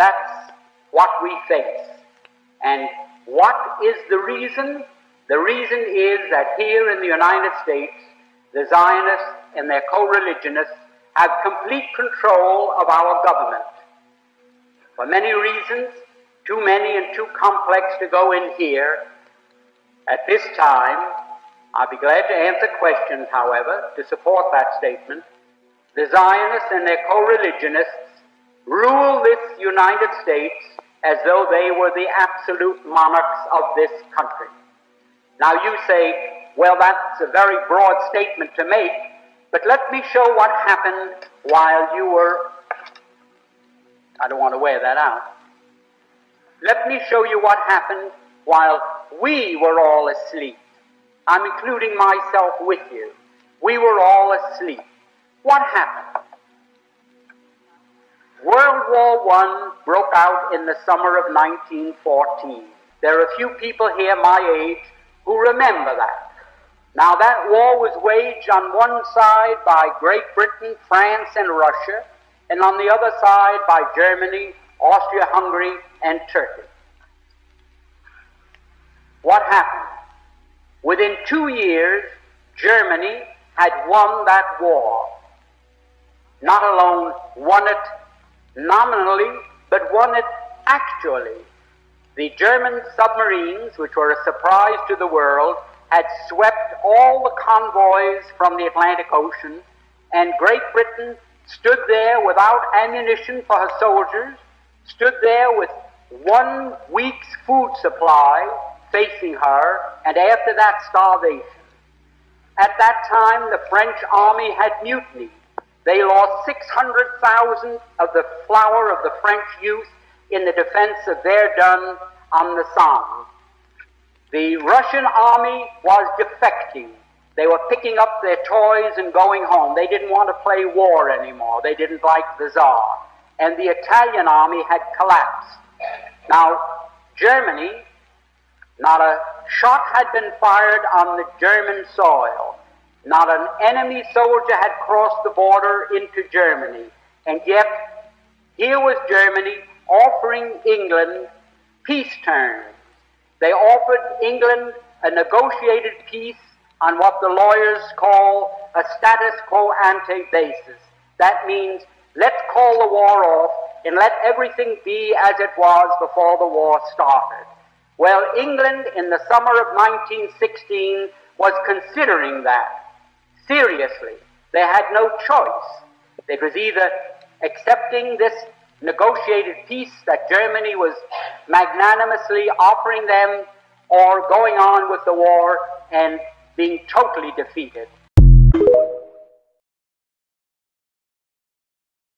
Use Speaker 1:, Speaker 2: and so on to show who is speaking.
Speaker 1: that's what we face. And what is the reason? The reason is that here in the United States, the Zionists and their co-religionists have complete control of our government. For many reasons, too many and too complex to go in here. At this time, I'll be glad to answer questions, however, to support that statement. The Zionists and their co-religionists rule this United States as though they were the absolute monarchs of this country. Now you say, well, that's a very broad statement to make, but let me show what happened while you were... I don't want to wear that out. Let me show you what happened while we were all asleep. I'm including myself with you. We were all asleep. What happened? World War I broke out in the summer of 1914. There are a few people here my age who remember that. Now, that war was waged on one side by Great Britain, France, and Russia, and on the other side by Germany, Austria-Hungary, and Turkey. What happened? Within 2 years, Germany had won that war. Not alone won it nominally, but won it actually. The German submarines, which were a surprise to the world, had swept all the convoys from the Atlantic Ocean, and Great Britain stood there without ammunition for her soldiers, stood there with 1 week's food supply facing her, and after that, starvation. At that time, the French army had mutinied. They lost 600,000 of the flower of the French youth in the defense of Verdun on the Somme. The Russian army was defecting. They were picking up their toys and going home. They didn't want to play war anymore. They didn't like the Tsar. And the Italian army had collapsed. Now, Germany, not a shot had been fired on the German soil. Not an enemy soldier had crossed the border into Germany. And yet, here was Germany offering England peace terms. They offered England a negotiated peace on what the lawyers call a status quo ante basis. That means, let's call the war off and let everything be as it was before the war started. Well, England in the summer of 1916 was considering that. Seriously, they had no choice. It was either accepting this negotiated peace that Germany was magnanimously offering them, or going on with the war and being totally defeated.